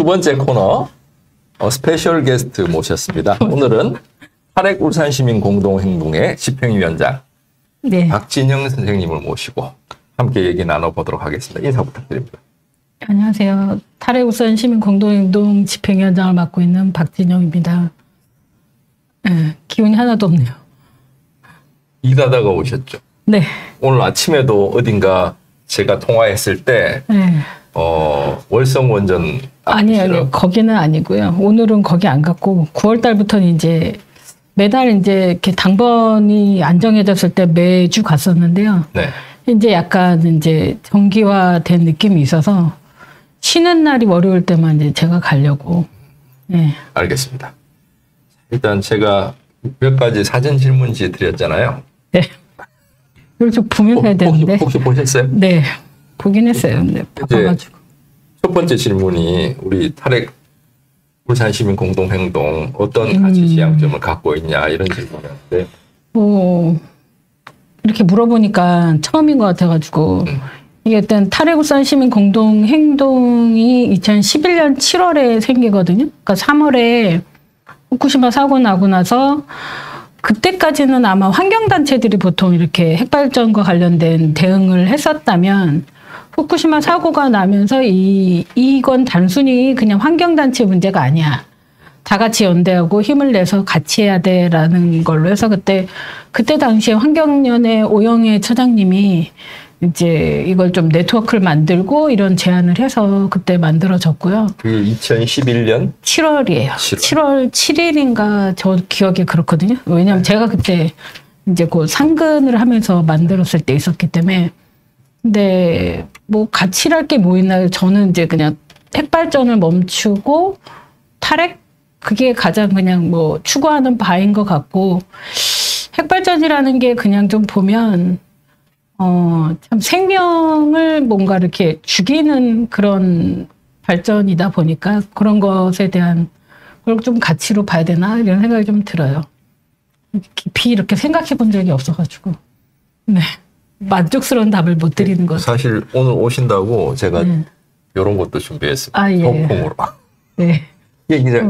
두 번째 코너 스페셜 게스트 모셨습니다. 오늘은 탈핵 울산시민공동행동의 집행위원장 네. 박진영 선생님을 모시고 함께 얘기 나눠보도록 하겠습니다. 인사 부탁드립니다. 안녕하세요. 탈핵 울산시민공동행동 집행위원장을 맡고 있는 박진영입니다. 네, 기운이 하나도 없네요. 일하다가 오셨죠? 네. 오늘 아침에도 어딘가 제가 통화했을 때 네. 월성 원전 아니요, 거기는 아니고요. 오늘은 거기 안 갔고 9월 달부터는 이제 매달 이제 이렇게 당번이 안정해졌을 때 매주 갔었는데요. 네. 이제 약간 이제 정기화된 느낌이 있어서 쉬는 날이 월요일 때만 이제 제가 가려고. 네. 알겠습니다. 일단 제가 몇 가지 사전 질문지 드렸잖아요. 네. 이걸 좀 보면서 해야 되는데. 혹시 보셨어요? 네. 보긴 했어요. 네. 바빠가지고. 첫 번째 질문이 우리 탈핵 울산시민공동행동 어떤 가치 지향점을 갖고 있냐 이런 질문이었는데 이렇게 물어보니까 처음인 것 같아가지고 이게 일단 탈핵 울산시민공동행동이 2011년 7월에 생기거든요. 그러니까 3월에 후쿠시마 사고 나고 나서 그때까지는 아마 환경단체들이 보통 이렇게 핵발전과 관련된 대응을 했었다면 후쿠시마 사고가 나면서 이건 단순히 그냥 환경단체 문제가 아니야. 다 같이 연대하고 힘을 내서 같이 해야 돼라는 걸로 해서 그때 당시에 환경연의 오영애 처장님이 이제 이걸 좀 네트워크를 만들고 이런 제안을 해서 그때 만들어졌고요. 그게 2011년? 7월이에요. 7월 7일인가 저 기억이 그렇거든요. 왜냐하면 제가 그때 이제 그 상근을 하면서 만들었을 때 있었기 때문에. 근데 뭐 가치랄 게 뭐 있나요? 저는 이제 그냥 핵발전을 멈추고 탈핵 그게 가장 그냥 뭐 추구하는 바인 것 같고 핵발전이라는 게 그냥 좀 보면 참 생명을 뭔가 이렇게 죽이는 그런 발전이다 보니까 그런 것에 대한 걸 좀 가치로 봐야 되나 이런 생각이 좀 들어요. 깊이 이렇게 생각해 본 적이 없어가지고 네. 만족스러운 답을 못 드리는 것 같아요. 사실 오늘 오신다고 제가 이런 것도 준비했습니다. 예. 소품으로. 네. 이게 이제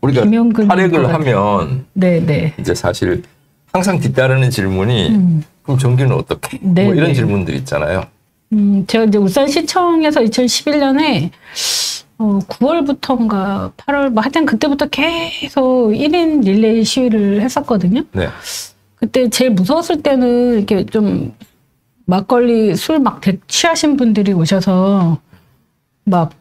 우리가 탈핵을 하면 네. 이제 사실 항상 뒤따르는 질문이 그럼 전기는 어떻게? 네, 뭐 이런 네. 질문들 있잖아요. 제가 이제 울산시청에서 2011년에 9월부터인가 8월 뭐 하여튼 그때부터 계속 1인 릴레이 시위를 했었거든요. 네. 그때 제일 무서웠을 때는 이렇게 좀 막걸리 술 막 취하신 분들이 오셔서 막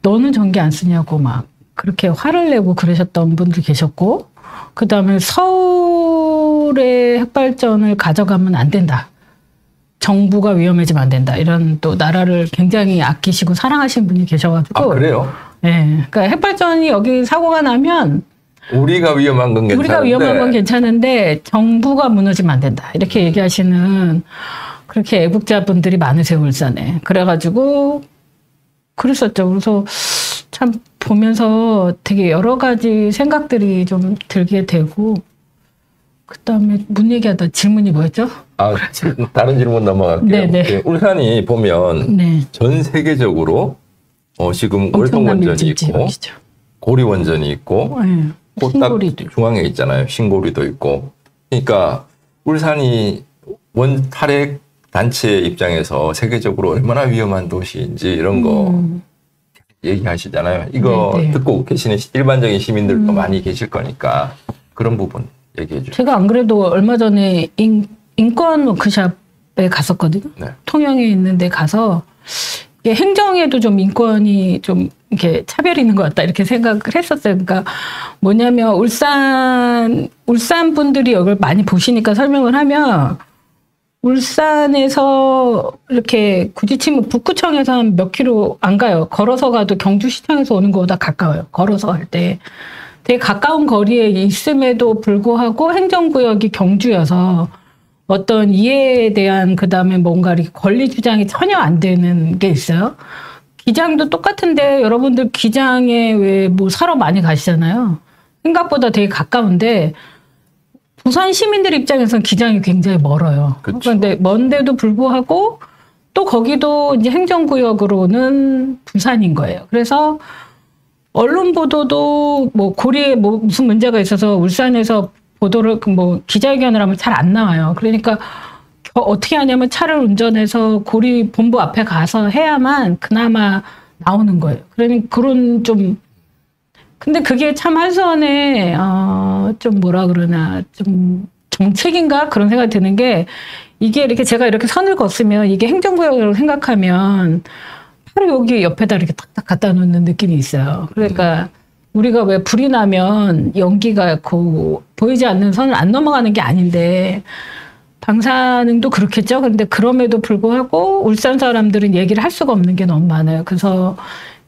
너는 전기 안 쓰냐고 막 그렇게 화를 내고 그러셨던 분들 계셨고 그다음에 서울의 핵발전을 가져가면 안 된다. 정부가 위험해지면 안 된다. 이런 또 나라를 굉장히 아끼시고 사랑하시는 분이 계셔가지고. 아, 그래요? 네. 그러니까 핵발전이 여기 사고가 나면 우리가 위험한 건 괜찮은데. 우리가 위험한 건 괜찮은데 정부가 무너지면 안 된다. 이렇게 얘기하시는 그렇게 애국자분들이 많으세요, 울산에. 그래가지고 그랬었죠. 그래서 참 보면서 되게 여러 가지 생각들이 좀 들게 되고 그다음에 뭔 얘기하다 질문이 뭐였죠? 다른 질문 넘어갈게요. 네네. 울산이 보면 네. 전 세계적으로 지금 월성원전이 있고 고리원전이 있고 네. 신고리도 중앙에 있잖아요. 신고리도 있고. 그러니까 울산이 탈핵 단체 입장에서 세계적으로 얼마나 위험한 도시인지 이런 거 얘기하시잖아요. 이거 네네. 듣고 계시는 일반적인 시민들도 많이 계실 거니까 그런 부분 얘기해 주세요. 제가 안 그래도 얼마 전에 인권 워크숍에 갔었거든요. 네. 통영에 있는 데 가서 이게 행정에도 좀 인권이 좀 이렇게 차별이 있는 것 같다 이렇게 생각을 했었어요. 그러니까 뭐냐면 울산 분들이 여기를 많이 보시니까 설명을 하면 울산에서 이렇게 굳이 치면 북구청에서 한 몇 킬로 안 가요. 걸어서 가도 경주시청에서 오는 것보다 가까워요. 걸어서 할 때. 되게 가까운 거리에 있음에도 불구하고 행정구역이 경주여서 어떤 이해에 대한 그다음에 뭔가 이렇게 권리 주장이 전혀 안 되는 게 있어요. 기장도 똑같은데 여러분들 기장에 왜 뭐 사러 많이 가시잖아요. 생각보다 되게 가까운데 부산 시민들 입장에서는 기장이 굉장히 멀어요. 그쵸. 그런데 먼데도 불구하고 또 거기도 이제 행정구역으로는 부산인 거예요. 그래서 언론 보도도 뭐 고리에 뭐 무슨 문제가 있어서 울산에서 보도를 뭐 기자회견을 하면 잘 안 나와요. 그러니까 어떻게 하냐면 차를 운전해서 고리 본부 앞에 가서 해야만 그나마 나오는 거예요. 그러니 그런 좀 근데 그게 참 한선에 좀 뭐라 그러나 좀 정책인가 그런 생각이 드는 게 이게 이렇게 제가 이렇게 선을 긋으면 이게 행정구역이라고 생각하면 바로 여기 옆에다 이렇게 탁탁 갖다 놓는 느낌이 있어요. 그러니까 우리가 왜 불이 나면 연기가 보이지 않는 선을 안 넘어가는 게 아닌데 방사능도 그렇겠죠. 그런데 그럼에도 불구하고 울산 사람들은 얘기를 할 수가 없는 게 너무 많아요. 그래서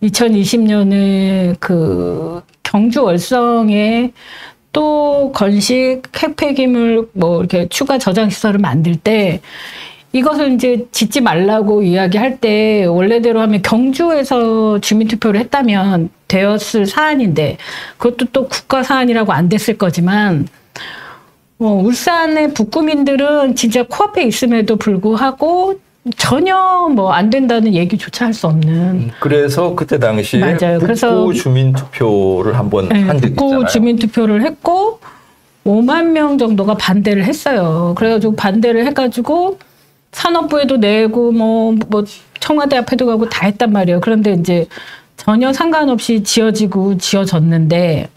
2020년에 그 경주 월성에 또 건식 핵폐기물 뭐 이렇게 추가 저장 시설을 만들 때 이것을 이제 짓지 말라고 이야기할 때 원래대로 하면 경주에서 주민투표를 했다면 되었을 사안인데 그것도 또 국가 사안이라고 안 됐을 거지만 울산의 북구민들은 진짜 코앞에 있음에도 불구하고 전혀 뭐 안 된다는 얘기조차 할 수 없는. 그래서 그때 당시에 맞아요. 북구 주민투표를 한번 네, 한 적이 있잖아요. 북구 주민투표를 했고 5만 명 정도가 반대를 했어요. 그래가지고 반대를 해가지고 산업부에도 내고 뭐 청와대 앞에도 가고 다 했단 말이에요. 그런데 이제 전혀 상관없이 지어졌는데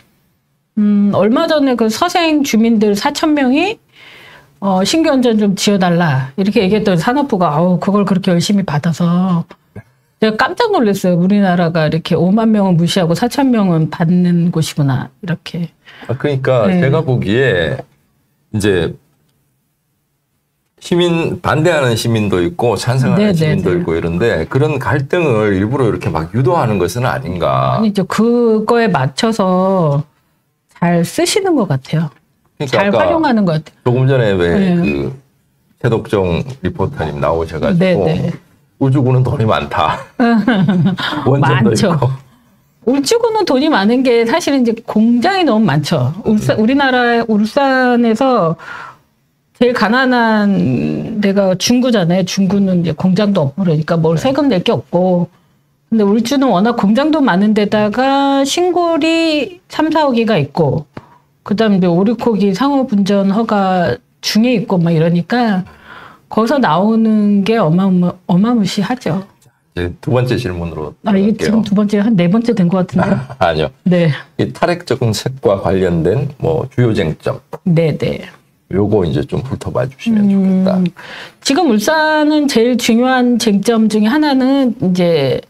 얼마 전에 그 서생 주민들 4,000명이 신규 원전 좀 지어달라 이렇게 얘기했더니 산업부가 그걸 그렇게 열심히 받아서 제가 깜짝 놀랐어요. 우리나라가 이렇게 5만 명은 무시하고 4,000명은 받는 곳이구나 이렇게. 그러니까 네. 제가 보기에 이제 반대하는 시민도 있고 찬성하는 시민도 있고 이런데 그런 갈등을 일부러 이렇게 막 유도하는 것은 아닌가. 아니죠. 그거에 맞춰서 잘 쓰시는 것 같아요. 그러니까 잘 활용하는 것 같아요. 조금 전에 왜 그 최덕종 리포터님 나오셔가지고 네네. 우주군은 돈이 많다. 원전도 많죠. 있고. 울주군은 돈이 많은 게 사실은 이제 공장이 너무 많죠. 우리나라 울산에서 제일 가난한 데가 중구잖아요. 중구는 이제 공장도 없고 그러니까 뭘 세금 낼 게 없고. 근데 울주는 워낙 공장도 많은 데다가 신골이 3, 4호기가 있고 그다음에 이제 오리코기 상호분전 허가 중에 있고 막 이러니까 거기서 나오는 게 어마무시하죠. 이제 두 번째 질문으로 이게 들어갈게요. 지금 두 번째 한 네 번째 된 것 같은데. 아니요. 네. 이 탈핵 정책과 관련된 뭐 주요 쟁점. 네네. 요거 이제 좀 훑어봐 주시면 좋겠다. 지금 울산은 제일 중요한 쟁점 중에 하나는 이제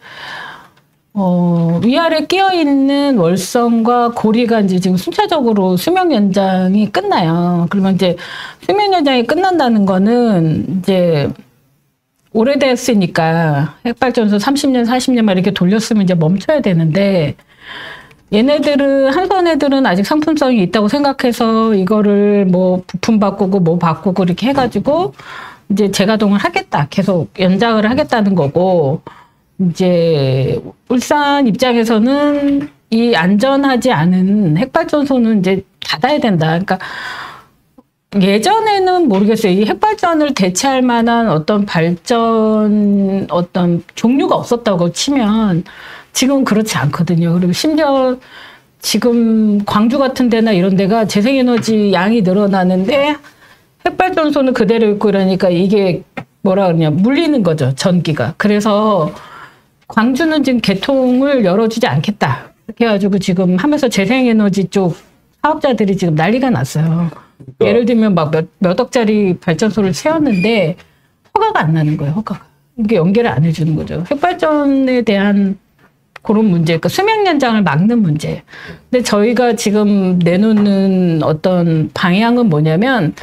위아래 끼어 있는 월성과 고리가 이제 지금 순차적으로 수명 연장이 끝나요. 그러면 이제 수명 연장이 끝난다는 거는 이제 오래됐으니까 핵발전소 30년, 40년 막 이렇게 돌렸으면 이제 멈춰야 되는데 한선 애들은 아직 상품성이 있다고 생각해서 이거를 뭐 부품 바꾸고 뭐 바꾸고 이렇게 해가지고 이제 재가동을 하겠다. 계속 연장을 하겠다는 거고 이제 울산 입장에서는 이 안전하지 않은 핵발전소는 이제 닫아야 된다. 그러니까 예전에는 모르겠어요. 이 핵발전을 대체할 만한 어떤 종류가 없었다고 치면 지금은 그렇지 않거든요. 그리고 심지어 지금 광주 같은 데나 이런 데가 재생에너지 양이 늘어나는데 핵발전소는 그대로 있고 이러니까 이게 뭐라 그러냐 물리는 거죠. 전기가. 그래서 광주는 지금 개통을 열어주지 않겠다. 이렇게 해가지고 지금 하면서 재생에너지 쪽 사업자들이 지금 난리가 났어요. 예를 들면 막 몇 억짜리 발전소를 세웠는데 허가가 안 나는 거예요. 허가가. 이게 연계를 안 해주는 거죠. 핵발전에 대한 그런 문제, 그러니까 수명 연장을 막는 문제. 근데 저희가 지금 내놓는 어떤 방향은 뭐냐면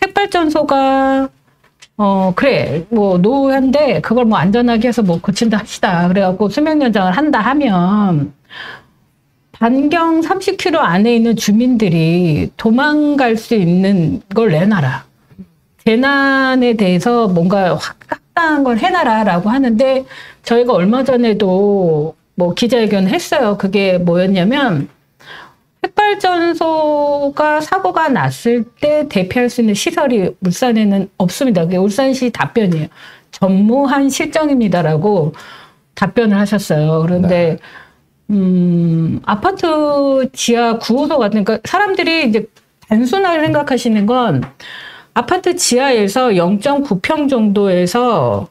핵발전소가 그래 뭐 노후한데 그걸 뭐 안전하게 해서 뭐 고친다 합시다. 그래갖고 수명 연장을 한다 하면 반경 30km 안에 있는 주민들이 도망갈 수 있는 걸 내놔라. 재난에 대해서 뭔가 확실한 걸 해놔라라고 하는데 저희가 얼마 전에도 뭐 기자회견을 했어요. 그게 뭐였냐면 핵발전소가 사고가 났을 때 대피할 수 있는 시설이 울산에는 없습니다. 그게 울산시 답변이에요. 전무한 실정입니다라고 답변을 하셨어요. 그런데 아파트 지하 9호소 같은, 그러니까 사람들이 이제 단순하게 생각하시는 건 아파트 지하에서 0.9평 정도에서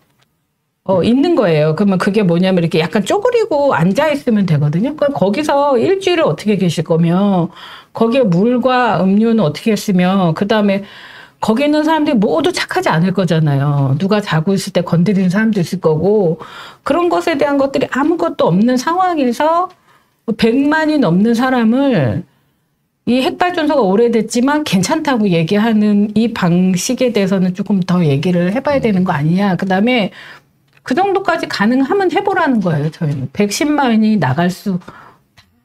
있는 거예요. 그러면 그게 뭐냐면 이렇게 약간 쪼그리고 앉아 있으면 되거든요. 그럼 거기서 일주일을 어떻게 계실 거며, 거기에 물과 음료는 어떻게 했으며, 그 다음에 거기 있는 사람들이 모두 착하지 않을 거잖아요. 누가 자고 있을 때 건드리는 사람도 있을 거고, 그런 것에 대한 것들이 아무것도 없는 상황에서 100만이 넘는 사람을 이 핵발전소가 오래됐지만 괜찮다고 얘기하는 이 방식에 대해서는 조금 더 얘기를 해봐야 되는 거 아니냐. 그 다음에 그 정도까지 가능하면 해보라는 거예요. 저희는 110만이 나갈 수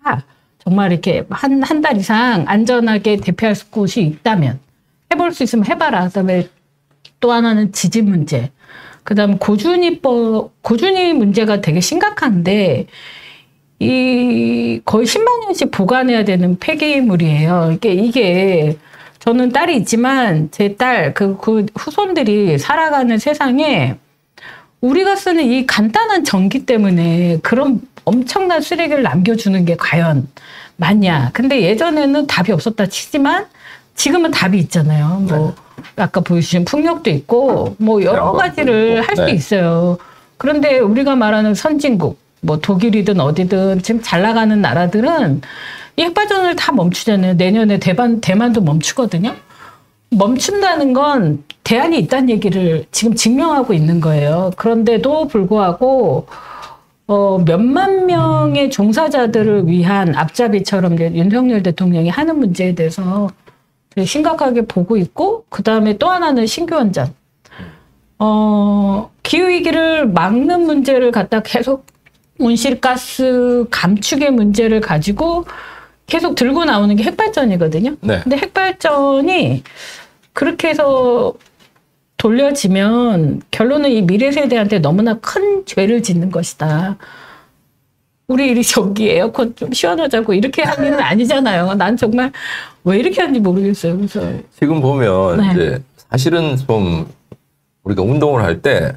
다 정말 이렇게 한 달 이상 안전하게 대피할 곳이 있다면 해볼 수 있으면 해봐라. 그다음에 또 하나는 지진 문제. 그다음 고준위 문제가 되게 심각한데 이 거의 10만 년씩 보관해야 되는 폐기물이에요. 이게 저는 딸이 있지만 제 딸 그 후손들이 살아가는 세상에 우리가 쓰는 이 간단한 전기 때문에 그런 엄청난 쓰레기를 남겨주는 게 과연 맞냐. 근데 예전에는 답이 없었다 치지만 지금은 답이 있잖아요. 뭐 아까 보여주신 풍력도 있고 뭐 여러 가지를 할 수 있어요. 그런데 우리가 말하는 선진국, 뭐 독일이든 어디든 지금 잘 나가는 나라들은 이 핵발전을 다 멈추잖아요. 내년에 대만도 멈추거든요. 멈춘다는 건 대안이 있다는 얘기를 지금 증명하고 있는 거예요. 그런데도 불구하고 몇만 명의 종사자들을 위한 앞잡이처럼 윤석열 대통령이 하는 문제에 대해서 심각하게 보고 있고, 그 다음에 또 하나는 신규원전. 기후위기를 막는 문제를 갖다 계속 온실가스 감축의 문제를 가지고 계속 들고 나오는 게 핵발전이거든요. 네. 근데 핵발전이 그렇게 해서 돌려지면 결론은 이 미래 세대한테 너무나 큰 죄를 짓는 것이다. 우리 저기 에어컨 좀 시원하자고 이렇게 하는 건 아니잖아요. 난 정말 왜 이렇게 하는지 모르겠어요. 그래서 지금 보면 이제 사실은 좀 우리가 운동을 할 때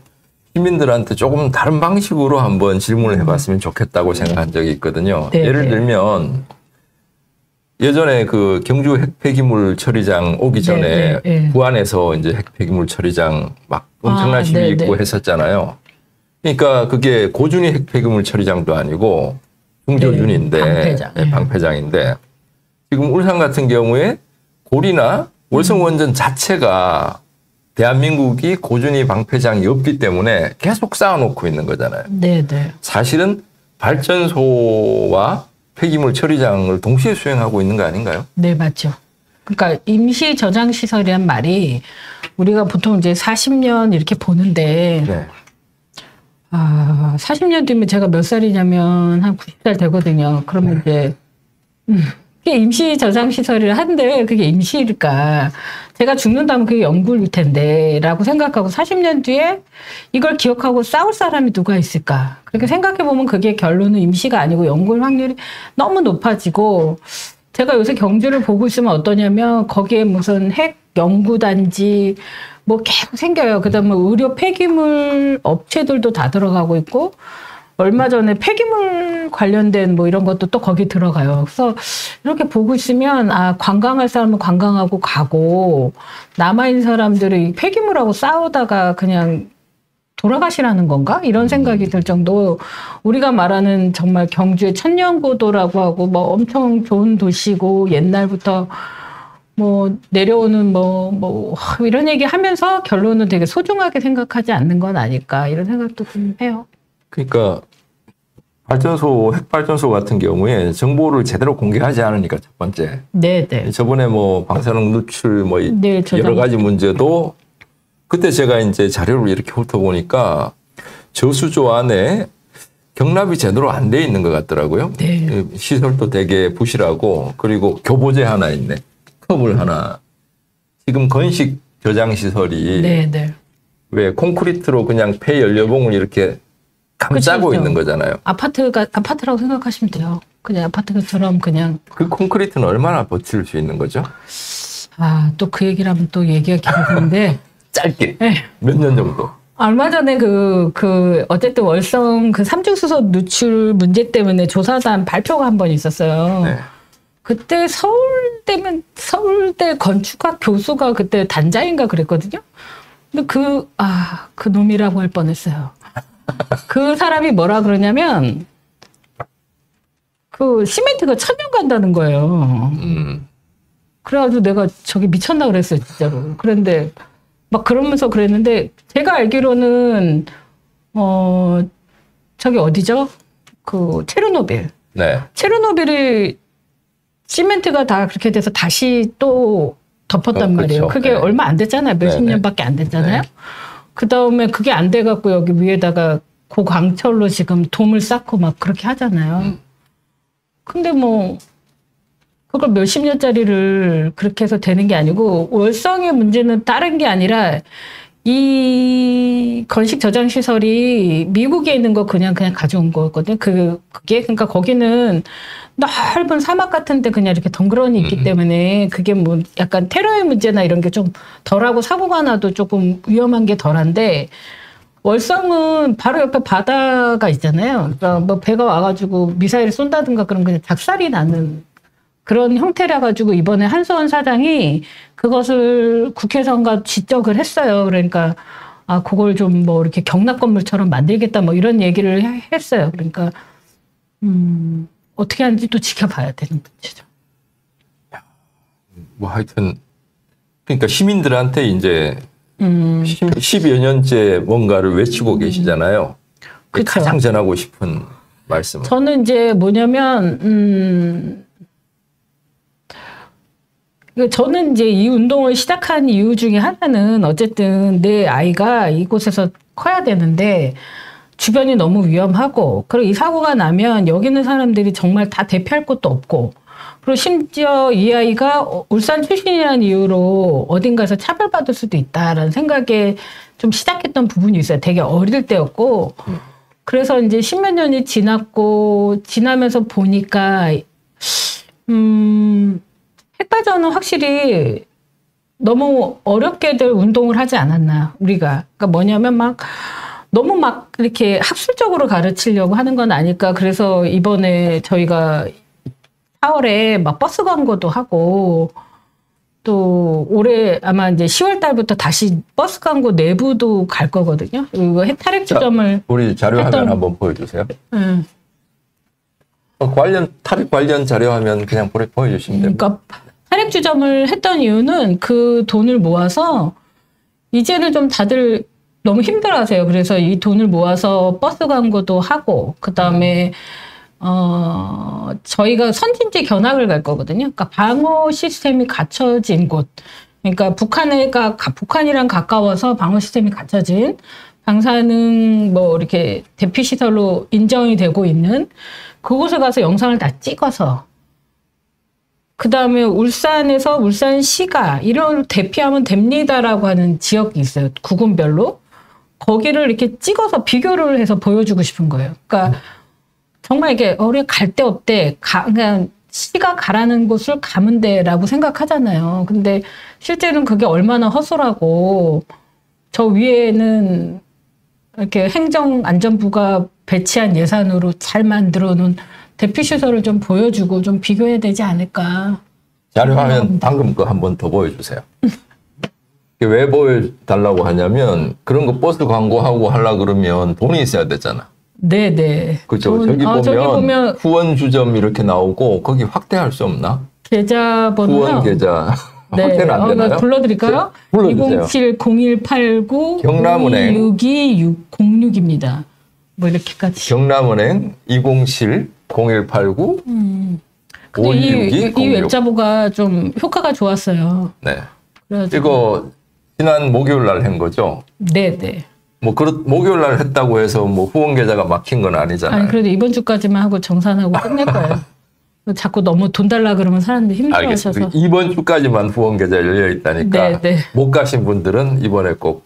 시민들한테 조금 다른 방식으로 한번 질문을 해봤으면 좋겠다고 생각한 적이 있거든요. 네, 예를 들면 예전에 그 경주 핵폐기물 처리장 오기 전에 부안에서 이제 핵폐기물 처리장 막 엄청난 시위 있고 했었잖아요. 그러니까 그게 고준위 핵폐기물 처리장도 아니고 중저준인데 방패장인데 지금 울산 같은 경우에 고리나 월성원전 자체가 대한민국이 고준위 방패장이 없기 때문에 계속 쌓아놓고 있는 거잖아요. 네네. 사실은 발전소와 폐기물 처리장을 동시에 수행하고 있는 거 아닌가요? 네, 맞죠. 그러니까 임시 저장 시설이란 말이 우리가 보통 이제 40년 이렇게 보는데 40년 뒤면 제가 몇 살이냐면 한 90살 되거든요. 그러면 이제 그게 임시 저장 시설을 한데 그게 임시일까? 제가 죽는다면 그게 영구일 텐데 라고 생각하고 40년 뒤에 이걸 기억하고 싸울 사람이 누가 있을까? 그렇게 생각해 보면 그게 결론은 임시가 아니고 영구일 확률이 너무 높아지고, 제가 요새 경주를 보고 있으면 어떠냐면 거기에 무슨 핵 연구단지 뭐 계속 생겨요. 그다음에 의료 폐기물 업체들도 다 들어가고 있고, 얼마 전에 폐기물 관련된 뭐 이런 것도 또 거기 들어가요. 그래서 이렇게 보고 있으면 관광할 사람은 관광하고 가고 남아있는 사람들이 폐기물하고 싸우다가 그냥 돌아가시라는 건가? 이런 생각이 들 정도. 우리가 말하는 정말 경주의 천년고도라고 하고 뭐 엄청 좋은 도시고 옛날부터 뭐 내려오는 뭐 이런 얘기 하면서 결론은 되게 소중하게 생각하지 않는 건 아닐까, 이런 생각도 좀 해요. 그러니까 핵발전소 같은 경우에 정보를 제대로 공개하지 않으니까 첫 번째. 네네. 저번에 뭐 방사능 누출 뭐 여러 가지 문제도 그때 제가 이제 자료를 이렇게 훑어보니까 저수조 안에 경납이 제대로 안 돼 있는 것 같더라고요. 네. 시설도 되게 부실하고, 그리고 교보제 하나 있네. 컵을 하나. 지금 건식 저장 시설이 네네. 왜 콘크리트로 그냥 폐 연료봉을 이렇게 감싸고 있는 거잖아요. 아파트라고 생각하시면 돼요. 그냥 아파트처럼 그냥. 그 콘크리트는 얼마나 버틸 수 있는 거죠? 또 그 얘기를 하면 또 얘기가 길어지는데. 짧게. 네. 몇 년 정도? 얼마 전에 어쨌든 월성 그 삼중수소 누출 문제 때문에 조사단 발표가 한 번 있었어요. 네. 그때 서울대 건축학 교수가 그때 단장인가 그랬거든요. 근데 그 놈이라고 할 뻔했어요. 그 사람이 뭐라 그러냐면, 그 시멘트가 1000년 간다는 거예요. 그래가지고 내가 저기 미쳤나 그랬어요, 진짜로. 그런데 막 그러면서 그랬는데, 제가 알기로는, 저기 어디죠? 그 체르노빌. 네. 체르노빌이 시멘트가 다 그렇게 돼서 다시 또 덮었단 말이에요. 그쵸. 그게 네. 얼마 안 됐잖아요. 몇십 네, 년밖에 안 됐잖아요. 네. 그 다음에 그게 안 돼갖고 여기 위에다가 고강철로 지금 돔을 쌓고 막 그렇게 하잖아요. 근데 뭐, 그걸 몇십 년짜리를 그렇게 해서 되는 게 아니고, 월성의 문제는 다른 게 아니라, 이 건식 저장 시설이 미국에 있는 거 그냥 가져온 거거든요. 그러니까 거기는 넓은 사막 같은데 그냥 이렇게 덩그러니 있기 때문에 그게 뭐 약간 테러의 문제나 이런 게 좀 덜하고 사고가 나도 조금 위험한 게 덜한데, 월성은 바로 옆에 바다가 있잖아요. 그러니까 뭐 배가 와가지고 미사일을 쏜다든가 그런 그냥 작살이 나는 그런 형태라 가지고 이번에 한수원 사장이 그것을 국회의원과 지적을 했어요. 그러니까 그걸 좀 뭐 이렇게 경납 건물처럼 만들겠다 뭐 이런 얘기를 했어요. 그러니까 어떻게 하는지 또 지켜봐야 되는 문제죠. 뭐 하여튼 그러니까 시민들한테 이제 10여 년째 뭔가를 외치고 계시잖아요. 그쵸. 가장 전하고 싶은 말씀은? 저는 이제 뭐냐면 저는 이제 이 운동을 시작한 이유 중에 하나는 어쨌든 내 아이가 이곳에서 커야 되는데 주변이 너무 위험하고 그리고 이 사고가 나면 여기 있는 사람들이 정말 다 대피할 곳도 없고 그리고 심지어 이 아이가 울산 출신이라는 이유로 어딘가에서 차별받을 수도 있다라는 생각에 좀 시작했던 부분이 있어요. 되게 어릴 때였고 그래서 이제 십몇 년이 지나면서 보니까 핵발전은 확실히 너무 어렵게들 운동을 하지 않았나 우리가. 그러니까 뭐냐면 너무 이렇게 학술적으로 가르치려고 하는 건 아닐까. 그래서 이번에 저희가 4월에 버스 광고도 하고 또 올해 아마 이제 10월 달부터 다시 버스 광고 내부도 갈 거거든요. 이거 탈핵 주점을 우리 자료 화면 한번 보여주세요. 탈핵 관련 자료 화면 그냥 보여주시면 됩니다. 그러니까 탈핵 주점을 했던 이유는 그 돈을 모아서 이제는 좀 다들 너무 힘들어하세요. 그래서 이 돈을 모아서 버스 광고도 하고 그다음에 저희가 선진지 견학을 갈 거거든요. 그러니까 방어 시스템이 갖춰진 곳. 그러니까 북한이랑 가까워서 방어 시스템이 갖춰진 방사능 뭐 이렇게 대피 시설로 인정이 되고 있는 그곳에 가서 영상을 다 찍어서 그다음에 울산에서 울산시가 이런 대피하면 됩니다라고 하는 지역이 있어요. 구군별로. 거기를 이렇게 찍어서 비교를 해서 보여주고 싶은 거예요. 그러니까 정말 이게 우리가 갈 데 없대. 그냥 시가 가라는 곳을 가면 돼라고 생각하잖아요. 근데 실제로는 그게 얼마나 허술하고 저 위에는 이렇게 행정안전부가 배치한 예산으로 잘 만들어 놓은 대피시설을 좀 보여주고 좀 비교해야 되지 않을까. 자료 화면 방금 거 한 번 더 보여주세요. 왜 보여달라고 하냐면 그런 거 버스 광고하고 하려고 그러면 돈이 있어야 되잖아. 네네. 그렇죠. 저기 보면 후원 주점 이렇게 나오고 거기 확대할 수 없나? 계좌번호요? 후원 계좌. 네. 확대는 안 되나요? 불러드릴까요? 불러주세요. 207-0189 경남은행 6206입니다. 뭐 이렇게까지. 경남은행 207-0189 근데 이 웹자보가 좀 효과가 좋았어요. 네. 그래가지고. 이거 지난 목요일 날 한 거죠? 네네. 목요일 날 했다고 해서 뭐 후원 계좌가 막힌 건 아니잖아요. 아니, 그래도 이번 주까지만 하고 정산하고 끝낼 거예요. 자꾸 너무 돈 달라 그러면 사람들이 힘들어하셔서. 알겠습니다. 이번 주까지만 후원 계좌 열려 있다니까 네. 못 가신 분들은 이번에 꼭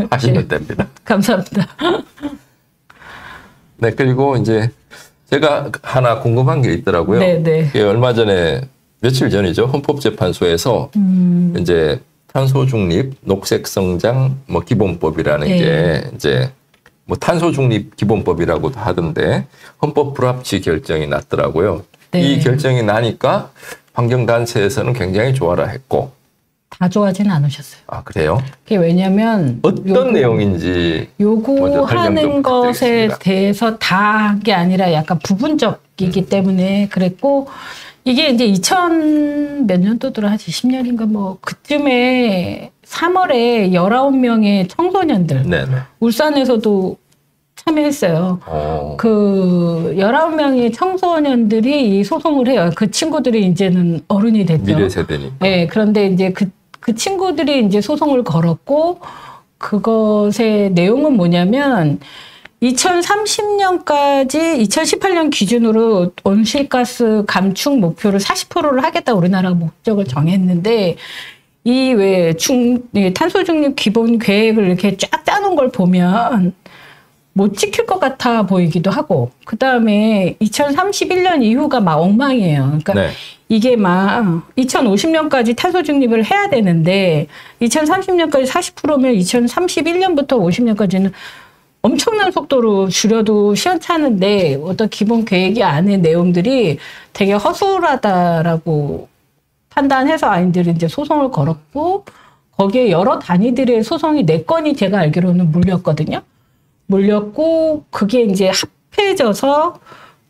하시면 됩니다. 감사합니다. 네, 그리고 이제 제가 하나 궁금한 게 있더라고요. 네. 얼마 전에 며칠 전이죠. 헌법재판소에서 이제 탄소 중립, 녹색 성장 뭐 기본법이라는 네. 게 이제 뭐 탄소 중립 기본법이라고도 하던데 헌법 불합치 결정이 났더라고요. 네. 이 결정이 나니까 환경단체에서는 굉장히 좋아라 했고. 다 좋아하지는 않으셨어요. 아, 그래요? 그게 왜냐면 어떤 내용인지 요구하는 것에 대해서 다 한 게 아니라 약간 부분적이기 때문에 그랬고, 이게 이제 2000 몇 년도더라, 한 20년인가 뭐 그쯤에 3월에 19명의 청소년들, 네네. 울산에서도 참여했어요. 그 19명의 청소년들이 이 소송을 해요. 그 친구들이 이제는 어른이 됐죠. 미래 세대니까. 네, 그런데 이제 그 친구들이 이제 소송을 걸었고, 그것의 내용은 뭐냐면 2030년까지 2018년 기준으로 온실가스 감축 목표를 40%를 하겠다 우리나라가 목적을 정했는데, 이 외에 탄소 중립 기본 계획을 이렇게 쫙 짜놓은 걸 보면 못 지킬 것 같아 보이기도 하고, 그 다음에 2031년 이후가 막 엉망이에요. 그러니까 네. 이게 막 2050년까지 탄소 중립을 해야 되는데 2030년까지 40%면 2031년부터 50년까지는 엄청난 속도로 줄여도 시원찮은데 어떤 기본 계획이 안에 내용들이 되게 허술하다라고 판단해서 아이들이 이제 소송을 걸었고, 거기에 여러 단위들의 소송이 4건이 제가 알기로는 물렸거든요. 물렸고, 그게 이제 합해져서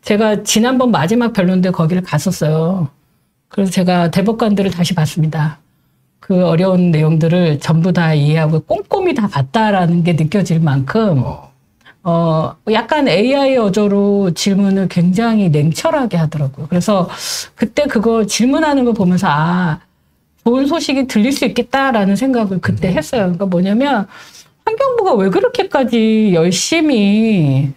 제가 지난번 마지막 변론대 거기를 갔었어요. 그래서 제가 대법관들을 다시 봤습니다. 그 어려운 내용들을 전부 다 이해하고 꼼꼼히 다 봤다라는 게 느껴질 만큼, 약간 AI 어조로 질문을 굉장히 냉철하게 하더라고요. 그래서 그때 그거 질문하는 거 보면서, 아, 좋은 소식이 들릴 수 있겠다라는 생각을 그때 했어요. 그러니까 뭐냐면, 환경부가 왜 그렇게까지 열심히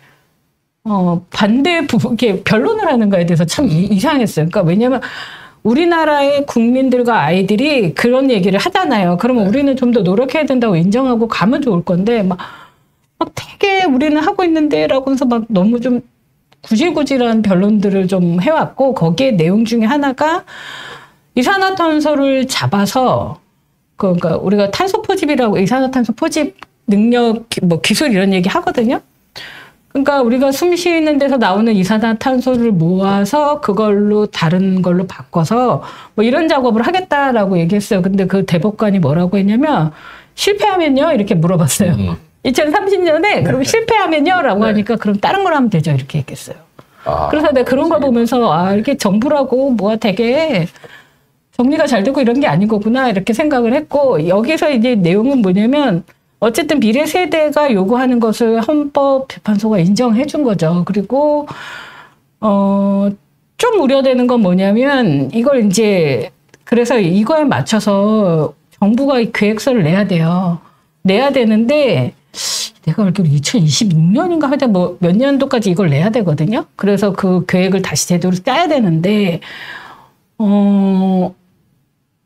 반대 이렇게 변론을 하는 거에 대해서 참 이상했어요. 그러니까 왜냐면 우리나라의 국민들과 아이들이 그런 얘기를 하잖아요. 그러면 우리는 좀 더 노력해야 된다고 인정하고 가면 좋을 건데 막 되게 우리는 하고 있는데라고 해서 막 너무 좀 구질구질한 변론들을 좀 해왔고, 거기에 내용 중에 하나가 이산화탄소를 잡아서, 그러니까 우리가 탄소 포집이라고, 이산화탄소 포집 능력, 뭐 기술 이런 얘기 하거든요. 그러니까 우리가 숨 쉬는 데서 나오는 이산화탄소를 모아서 그걸로 다른 걸로 바꿔서 뭐 이런 작업을 하겠다라고 얘기했어요. 근데 그 대법관이 뭐라고 했냐면, 실패하면요? 이렇게 물어봤어요. 2030년에 그럼 실패하면요? 라고 하니까 그럼 다른 걸 하면 되죠. 이렇게 얘기했어요. 그래서 내가 그런 걸 보면서, 아, 이렇게 정부라고 뭐가 되게 정리가 잘 되고 이런 게 아닌 거구나 이렇게 생각을 했고, 여기서 이제 내용은 뭐냐면 어쨌든 미래 세대가 요구하는 것을 헌법재판소가 인정해 준 거죠. 그리고 좀 우려되는 건 뭐냐면, 이걸 이제 그래서 이거에 맞춰서 정부가 계획서를 내야 돼요. 내야 되는데 내가 알기로 2026년인가 하여튼 뭐 몇 년도까지 이걸 내야 되거든요. 그래서 그 계획을 다시 제대로 짜야 되는데,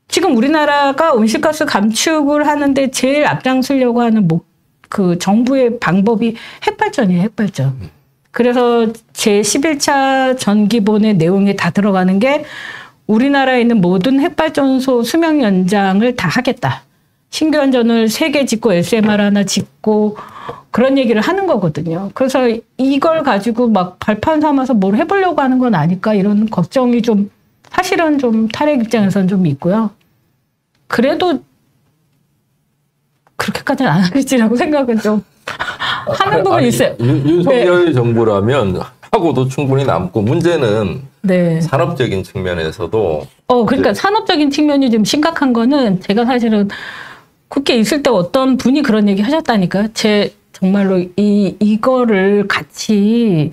지금 우리나라가 온실가스 감축을 하는데 제일 앞장서려고 하는 그 정부의 방법이 핵발전이에요, 핵발전. 그래서 제11차 전기본의 내용에 다 들어가는 게 우리나라에 있는 모든 핵발전소 수명 연장을 다 하겠다. 신규 원전을 3개 짓고 SMR 하나 짓고 그런 얘기를 하는 거거든요. 그래서 이걸 가지고 막 발판 삼아서 뭘 해보려고 하는 건 아닐까, 이런 걱정이 좀 사실은 좀 탈핵 입장에서는 좀 있고요. 그래도 그렇게까지는 안 하겠지라고 생각은 좀 하는 부분이 있어요. 윤석열 네. 정부라면 하고도 충분히 남고, 문제는 네. 산업적인 측면에서도. 그러니까 산업적인 측면이 좀 심각한 거는, 제가 사실은 국회에 있을 때 어떤 분이 그런 얘기 하셨다니까요. 정말로 이거를 같이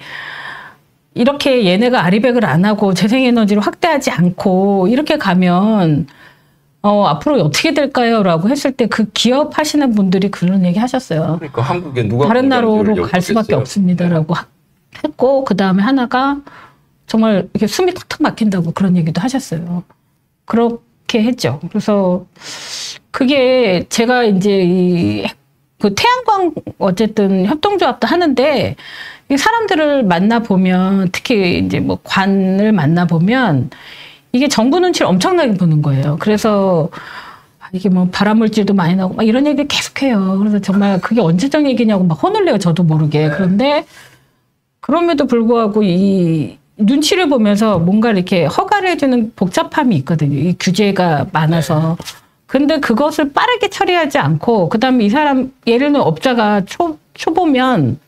이렇게 얘네가 아리백을 안 하고 재생에너지를 확대하지 않고 이렇게 가면 앞으로 어떻게 될까요? 라고 했을 때 그 기업 하시는 분들이 그런 얘기 하셨어요. 그러니까 한국에 누가 다른 나라로 갈 수밖에 없습니다라고 했고, 그 다음에 하나가 정말 이렇게 숨이 탁탁 막힌다고 그런 얘기도 하셨어요. 그렇게 했죠. 그래서 그게 제가 이제 그 태양광 어쨌든 협동조합도 하는데, 이 사람들을 만나보면, 특히 이제 뭐 관을 만나보면 이게 정부 눈치를 엄청나게 보는 거예요. 그래서 이게 뭐 발암물질도 많이 나오고 막 이런 얘기 계속해요. 그래서 정말 그게 언제적 얘기냐고 막 혼을 내요. 저도 모르게. 그런데 그럼에도 불구하고 이 눈치를 보면서 뭔가 이렇게 허가를 해주는 복잡함이 있거든요. 이 규제가 많아서. 근데 그것을 빠르게 처리하지 않고 그다음에 이 사람 예를 들면 업자가 초보면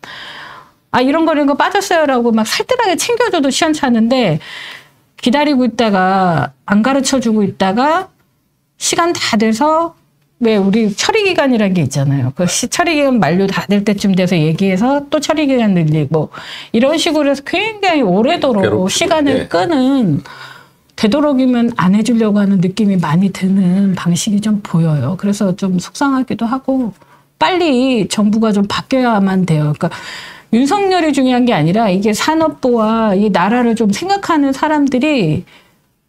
이런 거 빠졌어요라고 막 살뜰하게 챙겨줘도 시원찮은데 기다리고 있다가 안 가르쳐주고 있다가 시간 다 돼서 왜 우리 처리기간이라는 게 있잖아요. 그 처리기간 만료 다 될 때쯤 돼서 얘기해서 또 처리기간 늘리고 이런 식으로 해서 굉장히 오래도록 시간을 끄는 되도록이면 안 해주려고 하는 느낌이 많이 드는 방식이 좀 보여요. 그래서 좀 속상하기도 하고 빨리 정부가 좀 바뀌어야만 돼요. 그러니까 윤석열이 중요한 게 아니라 이게 산업부와 이 나라를 좀 생각하는 사람들이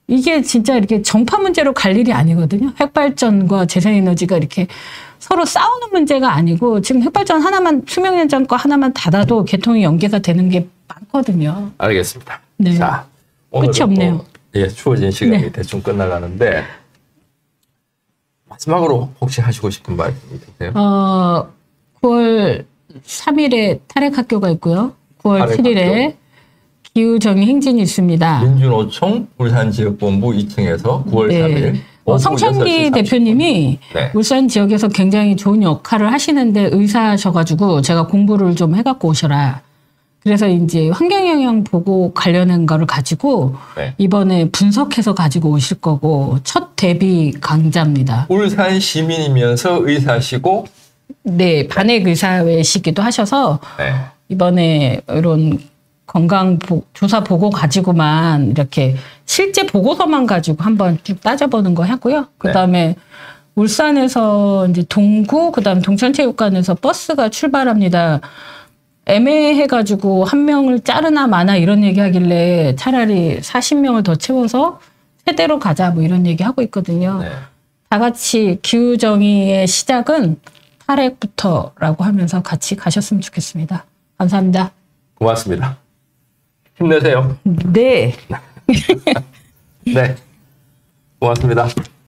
이게 진짜 이렇게 정파 문제로 갈 일이 아니거든요. 핵발전과 재생에너지가 이렇게 서로 싸우는 문제가 아니고 지금 핵발전 하나만 수명 연장 거 하나만 닫아도 개통이 연계가 되는 게 많거든요. 알겠습니다. 네. 자, 끝이 없네요. 예, 추워진 시간이 네. 대충 끝나가는데 마지막으로 혹시 하시고 싶은 말씀이 드세요? 9월 3일에 탈핵학교가 있고요. 9월 7일에 기후정의 행진이 있습니다. 민주노총 울산지역본부 2층에서 9월 3일 성찬기 대표님이 울산 지역에서 굉장히 좋은 역할을 하시는데 의사셔가지고 제가 공부를 좀 해갖고 오셔라. 그래서 이제 환경영향 보고 관련한 거를 가지고 이번에 분석해서 가지고 오실 거고 첫 데뷔 강자입니다. 울산 시민이면서 의사시고 네, 반핵 의사회시기도 하셔서 이번에 이런 건강 조사 보고 가지고만 이렇게 실제 보고서만 가지고 한번 쭉 따져보는 거 하고요. 그다음에 울산에서 이제 동구 그다음 동천체육관에서 버스가 출발합니다. 애매해가지고 한 명을 자르나 마나 이런 얘기하길래 차라리 40명을 더 채워서 세대로 가자 뭐 이런 얘기 하고 있거든요. 다 같이 기후정의의 시작은 탈핵부터라고 하면서 같이 가셨으면 좋겠습니다. 감사합니다. 고맙습니다. 힘내세요. 네. 네. 고맙습니다.